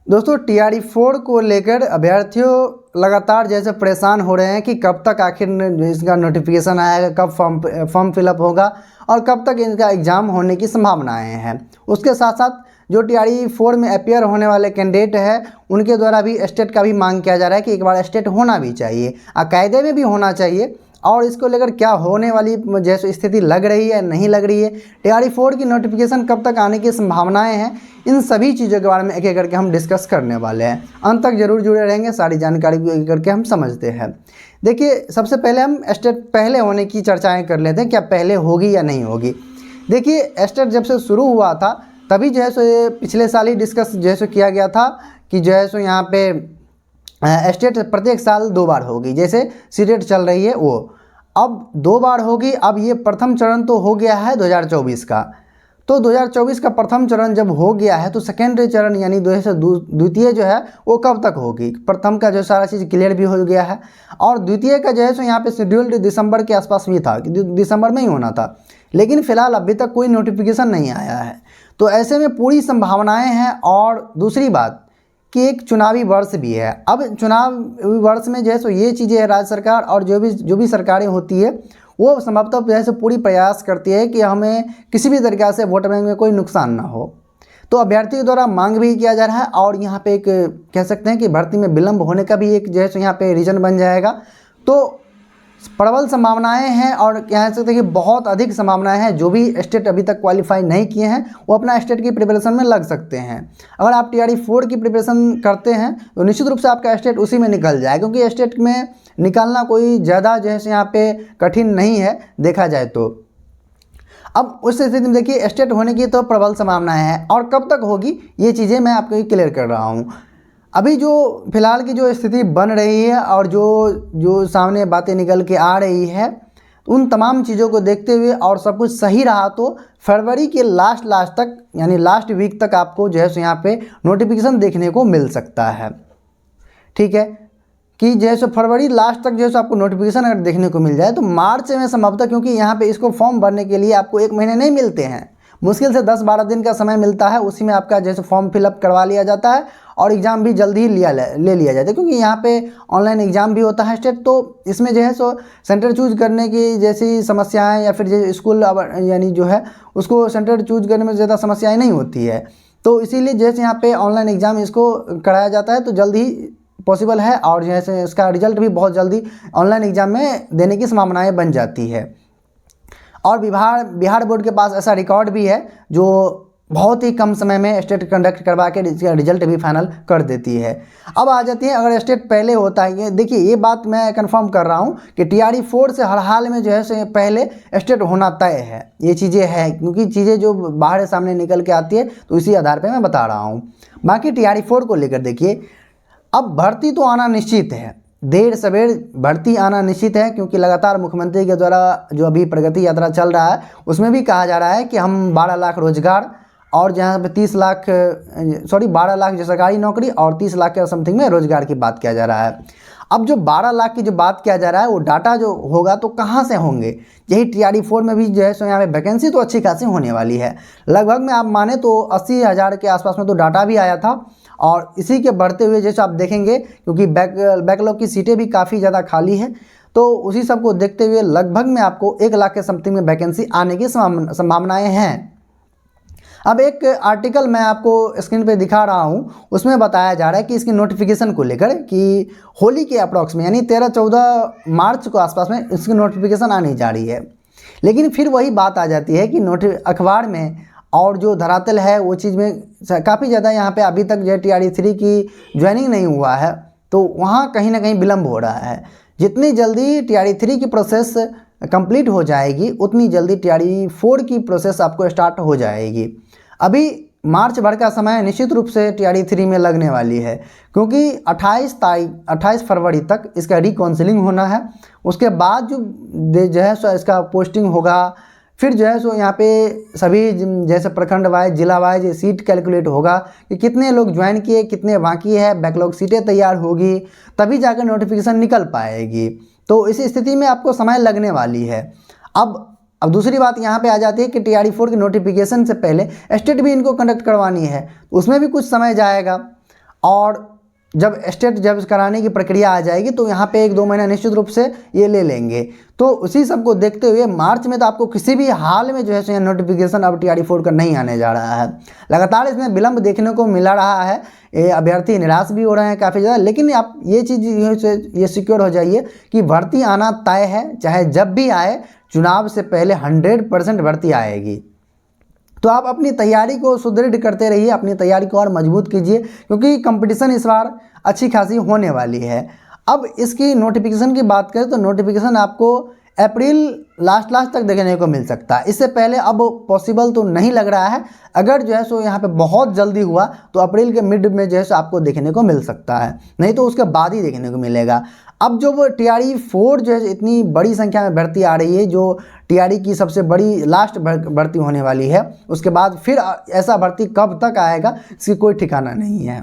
दोस्तों TRE-4 को लेकर अभ्यर्थियों लगातार जैसे परेशान हो रहे हैं कि कब तक आखिर इसका नोटिफिकेशन आएगा, कब फॉर्म फिलअप होगा और कब तक इनका एग्ज़ाम होने की संभावनाएं हैं। उसके साथ साथ जो TRE-4 में अपियर होने वाले कैंडिडेट हैं उनके द्वारा भी स्टेट का भी मांग किया जा रहा है कि एक बार स्टेट होना भी चाहिए, कायदे में भी होना चाहिए। और इसको लेकर क्या होने वाली जैसे स्थिति लग रही है नहीं लग रही है, TRE-4 की नोटिफिकेशन कब तक आने की संभावनाएं हैं, इन सभी चीज़ों के बारे में एक एक करके हम डिस्कस करने वाले हैं। अंत तक जरूर जुड़े रहेंगे, सारी जानकारी को एक करके हम समझते हैं। देखिए, सबसे पहले हम स्टेट पहले होने की चर्चाएँ कर लेते हैं, क्या पहले होगी या नहीं होगी। देखिए, स्टेट जब से शुरू हुआ था तभी जो है सो पिछले साल ही डिस्कस जैसे किया गया था कि जो है सो यहाँ पे स्टेट प्रत्येक साल 2 बार होगी, जैसे सीटेट चल रही है वो अब 2 बार होगी। अब ये प्रथम चरण तो हो गया है 2024 का, तो 2024 का प्रथम चरण जब हो गया है तो सेकेंडरी चरण यानी द्वितीय जो है वो कब तक होगी। प्रथम का जो सारा चीज़ क्लियर भी हो गया है और द्वितीय का जो है सो यहाँ पे शेड्यूल्ड दिसंबर के आसपास भी था कि दिसंबर में ही होना था, लेकिन फिलहाल अभी तक कोई नोटिफिकेशन नहीं आया है। तो ऐसे में पूरी संभावनाएं हैं। और दूसरी बात कि एक चुनावी वर्ष भी है। अब चुनावी वर्ष में जो है सो ये चीज़ें है, राज्य सरकार और जो भी सरकारें होती है वो संभवतः जो है सो पूरी प्रयास करती है कि हमें किसी भी तरीक़ा से वोट बैंक में कोई नुकसान ना हो। तो अभ्यर्थियों के द्वारा मांग भी किया जा रहा है और यहाँ पे एक कह सकते हैं कि भर्ती में विलम्ब होने का भी एक जो है सो यहाँ पे रीज़न बन जाएगा। तो प्रबल संभावनाएं हैं और कह सकते हैं कि बहुत अधिक संभावनाएं हैं। जो भी स्टेट अभी तक क्वालिफाई नहीं किए हैं वो अपना स्टेट की प्रिपरेशन में लग सकते हैं। अगर आप TRE-4 की प्रिपरेशन करते हैं तो निश्चित रूप से आपका स्टेट उसी में निकल जाए, क्योंकि स्टेट में निकालना कोई ज़्यादा जो है यहाँ पे कठिन नहीं है देखा जाए तो। अब उस स्थिति में देखिए, स्टेट होने की तो प्रबल संभावनाएँ हैं और कब तक होगी ये चीज़ें मैं आपको क्लियर कर रहा हूँ। अभी जो फिलहाल की जो स्थिति बन रही है और जो सामने बातें निकल के आ रही है, उन तमाम चीज़ों को देखते हुए और सब कुछ सही रहा तो फरवरी के लास्ट तक यानी लास्ट वीक तक आपको जो है सो यहाँ पे नोटिफिकेशन देखने को मिल सकता है। ठीक है कि जो है सो फरवरी लास्ट तक जो है सो आपको नोटिफिकेशन अगर देखने को मिल जाए तो मार्च में संभवतः, क्योंकि यहाँ पे इसको फॉर्म भरने के लिए आपको 1 महीने नहीं मिलते हैं, मुश्किल से 10-12 दिन का समय मिलता है। उसी में आपका जैसे फॉर्म फिलअप करवा लिया जाता है और एग्ज़ाम भी जल्दी ही ले लिया जाता है, क्योंकि यहाँ पे ऑनलाइन एग्ज़ाम भी होता है स्टेट। तो इसमें जो है सो सेंटर चूज करने की जैसी समस्याएं या फिर जैसे स्कूल यानी जो है उसको सेंटर चूज करने में ज़्यादा समस्याएं नहीं होती है। तो इसीलिए जैसे यहाँ पे ऑनलाइन एग्ज़ाम इसको कराया जाता है तो जल्द ही पॉसिबल है और जैसे इसका रिजल्ट भी बहुत जल्दी ऑनलाइन एग्ज़ाम में देने की संभावनाएँ बन जाती है। और बिहार बोर्ड के पास ऐसा रिकॉर्ड भी है जो बहुत ही कम समय में स्टेट कंडक्ट करवा के इसका रिजल्ट भी फाइनल कर देती है। अब आ जाती है अगर स्टेट पहले होता है, ये देखिए ये बात मैं कंफर्म कर रहा हूँ कि TRE-4 से हर हाल में जो है सो पहले स्टेट होना तय है। ये चीज़ें हैं क्योंकि चीज़ें जो बाहर सामने निकल के आती है तो इसी आधार पर मैं बता रहा हूँ। बाकी TRE-4 को लेकर देखिए, अब भर्ती तो आना निश्चित है, देर सवेर भर्ती आना निश्चित है, क्योंकि लगातार मुख्यमंत्री के द्वारा जो अभी प्रगति यात्रा चल रहा है उसमें भी कहा जा रहा है कि हम 12 लाख रोजगार और जहाँ पे 12 लाख जो सरकारी नौकरी और 30 लाख के समथिंग में रोजगार की बात किया जा रहा है। अब जो 12 लाख की जो बात किया जा रहा है वो डाटा जो होगा तो कहाँ से होंगे, यही TRE-4 में भी जो है सो यहाँ पे वैकेंसी तो अच्छी खासी होने वाली है। लगभग में आप माने तो 80,000 के आसपास में तो डाटा भी आया था और इसी के बढ़ते हुए जैसे आप देखेंगे, क्योंकि बैकलॉग की सीटें भी काफ़ी ज़्यादा खाली हैं, तो उसी सब को देखते हुए लगभग में आपको 1 लाख के समथिंग में वैकेंसी आने की संभावनाएं हैं। अब एक आर्टिकल मैं आपको स्क्रीन पे दिखा रहा हूँ, उसमें बताया जा रहा है कि इसकी नोटिफिकेशन को लेकर कि होली के अप्रॉक्स में यानी 13-14 मार्च को आसपास में इसकी नोटिफिकेशन आने जा रही है। लेकिन फिर वही बात आ जाती है कि अखबार में और जो धरातल है वो चीज़ में काफ़ी ज़्यादा यहाँ पे अभी तक जो TRE-3 की ज्वाइनिंग नहीं हुआ है, तो वहाँ कहीं ना कहीं विलम्ब हो रहा है। जितनी जल्दी TRE-3 की प्रोसेस कंप्लीट हो जाएगी उतनी जल्दी TRE-4 की प्रोसेस आपको स्टार्ट हो जाएगी। अभी मार्च भर का समय निश्चित रूप से TRE-3 में लगने वाली है, क्योंकि 28 फरवरी तक इसका रिकाउंसलिंग होना है। उसके बाद जो है सो इसका पोस्टिंग होगा, फिर जो है सो यहाँ पे सभी जैसे प्रखंड वाइज जिला वाइज सीट कैलकुलेट होगा कि कितने लोग ज्वाइन किए, कितने बाकी है, बैकलॉग सीटें तैयार होगी, तभी जाकर नोटिफिकेशन निकल पाएगी। तो इस स्थिति में आपको समय लगने वाली है। अब दूसरी बात यहाँ पे आ जाती है कि TRE-4 की नोटिफिकेशन से पहले स्टेट भी इनको कंडक्ट करवानी है, उसमें भी कुछ समय जाएगा। और जब स्टेट जब कराने की प्रक्रिया आ जाएगी तो यहाँ पे 1-2 महीना निश्चित रूप से ये ले लेंगे। तो उसी सब को देखते हुए मार्च में तो आपको किसी भी हाल में जो है सो नोटिफिकेशन अब TRE4 का नहीं आने जा रहा है। लगातार इसमें विलंब देखने को मिला रहा है, ये अभ्यर्थी निराश भी हो रहे हैं काफ़ी ज़्यादा, लेकिन आप ये चीज़ ये सिक्योर हो जाइए कि भर्ती आना तय है, चाहे जब भी आए चुनाव से पहले 100% भर्ती आएगी। तो आप अपनी तैयारी को सुदृढ़ करते रहिए, अपनी तैयारी को और मजबूत कीजिए, क्योंकि कंपटीशन इस बार अच्छी खासी होने वाली है। अब इसकी नोटिफिकेशन की बात करें तो नोटिफिकेशन आपको अप्रैल लास्ट तक देखने को मिल सकता है। इससे पहले अब पॉसिबल तो नहीं लग रहा है। अगर जो है सो यहाँ पे बहुत जल्दी हुआ तो अप्रैल के मिड में जो है सो आपको देखने को मिल सकता है, नहीं तो उसके बाद ही देखने को मिलेगा। अब जो TRE4 जो है इतनी बड़ी संख्या में भर्ती आ रही है, जो TRE की सबसे बड़ी लास्ट भर्ती होने वाली है, उसके बाद फिर ऐसा भर्ती कब तक आएगा इसकी कोई ठिकाना नहीं है,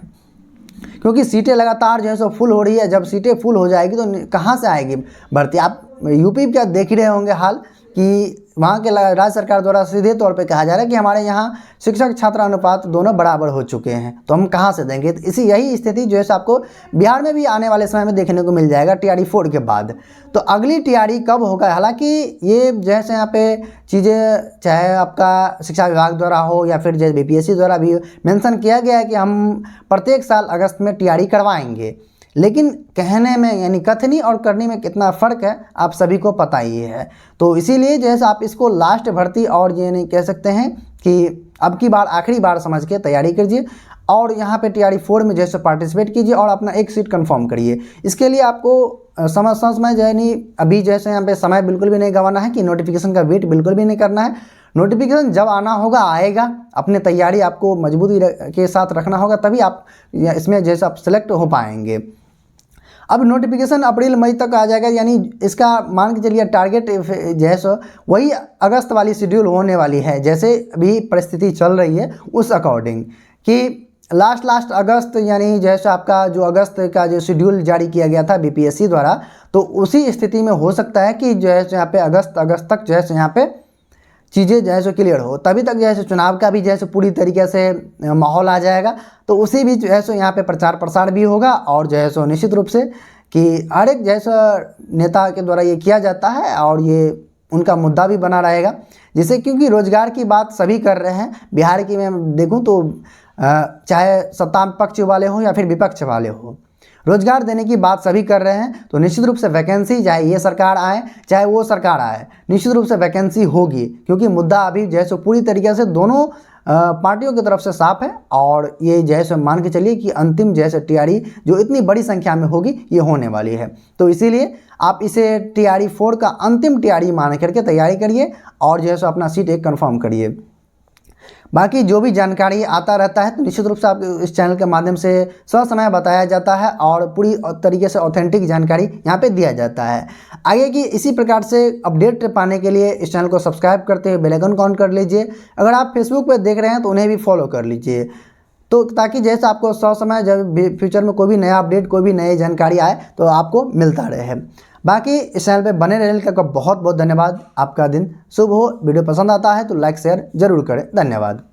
क्योंकि सीटें लगातार जो है सो फुल हो रही है। जब सीटें फुल हो जाएगी तो कहाँ से आएगी भर्ती। आप यूपी का देख ही रहे होंगे हाल कि वहाँ के राज्य सरकार द्वारा सीधे तौर पे कहा जा रहा है कि हमारे यहाँ शिक्षक छात्र अनुपात दोनों बराबर हो चुके हैं, तो हम कहाँ से देंगे। तो यही स्थिति जो है सो आपको बिहार में भी आने वाले समय में देखने को मिल जाएगा TRE4 के बाद। तो अगली TRE कब होगा, हालांकि ये जैसे यहाँ पे चीज़ें चाहे आपका शिक्षा विभाग द्वारा हो या फिर जैसे BPSC द्वारा भी मेंशन किया गया है कि हम प्रत्येक साल अगस्त में TRE करवाएंगे, लेकिन कहने में यानी कथनी और करनी में कितना फ़र्क है आप सभी को पता ही है। तो इसीलिए जैसे आप इसको लास्ट भर्ती और ये नहीं कह सकते हैं कि अब की बार आखिरी बार समझ के तैयारी कीजिए और यहाँ पे TRE4 में जैसे पार्टिसिपेट कीजिए और अपना एक सीट कंफर्म करिए। इसके लिए आपको समय जो है नहीं अभी जैसे यहाँ पे समय बिल्कुल भी नहीं गंवाना है कि नोटिफिकेशन का वेट बिल्कुल भी नहीं करना है। नोटिफिकेशन जब आना होगा आएगा, अपने तैयारी आपको मजबूती के साथ रखना होगा, तभी आप इसमें जैसे आप सेलेक्ट हो पाएंगे। अब नोटिफिकेशन अप्रैल मई तक आ जाएगा, यानी इसका मान के चलिए टारगेट जैसे वही अगस्त वाली शेड्यूल होने वाली है, जैसे अभी परिस्थिति चल रही है उस अकॉर्डिंग कि लास्ट अगस्त, यानी जैसे आपका जो अगस्त का जो शेड्यूल जारी किया गया था BPSC द्वारा, तो उसी स्थिति में हो सकता है कि जो है यहाँ पे अगस्त तक जो है यहाँ पे चीज़ें जो है सो क्लियर हो, तभी तक जो है सो चुनाव का भी जो है सो पूरी तरीके से माहौल आ जाएगा। तो उसी बीच जो है सो यहाँ पे प्रचार प्रसार भी होगा और जो है सो निश्चित रूप से कि हर एक जैसा नेता के द्वारा ये किया जाता है और ये उनका मुद्दा भी बना रहेगा, जिससे क्योंकि रोजगार की बात सभी कर रहे हैं। बिहार की मैं देखूँ तो चाहे सत्ता पक्ष वाले हों या फिर विपक्ष वाले हों, रोजगार देने की बात सभी कर रहे हैं। तो निश्चित रूप से वैकेंसी चाहे ये सरकार आए चाहे वो सरकार आए, निश्चित रूप से वैकेंसी होगी, क्योंकि मुद्दा अभी जैसे पूरी तरीके से दोनों पार्टियों की तरफ से साफ है। और ये जैसे मान के चलिए कि अंतिम जैसे TRE जो इतनी बड़ी संख्या में होगी ये होने वाली है। तो इसीलिए आप इसे TRE4 का अंतिम TRE मान करके तैयारी करिए और जो है सो अपना सीट एक कन्फर्म करिए। बाकी जो भी जानकारी आता रहता है तो निश्चित रूप से आप इस चैनल के माध्यम से ससमय बताया जाता है और पूरी तरीके से ऑथेंटिक जानकारी यहाँ पे दिया जाता है। आगे की इसी प्रकार से अपडेट पाने के लिए इस चैनल को सब्सक्राइब करते हुए बेल आइकन को ऑन कर लीजिए। अगर आप फेसबुक पे देख रहे हैं तो उन्हें भी फॉलो कर लीजिए, तो ताकि जैसे आपको ससमय जब भी फ्यूचर में कोई भी नया अपडेट कोई भी नई जानकारी आए तो आपको मिलता रहे। बाकी इस चैनल पे बने रहने का बहुत बहुत धन्यवाद। आपका दिन शुभ हो। वीडियो पसंद आता है तो लाइक शेयर जरूर करें। धन्यवाद।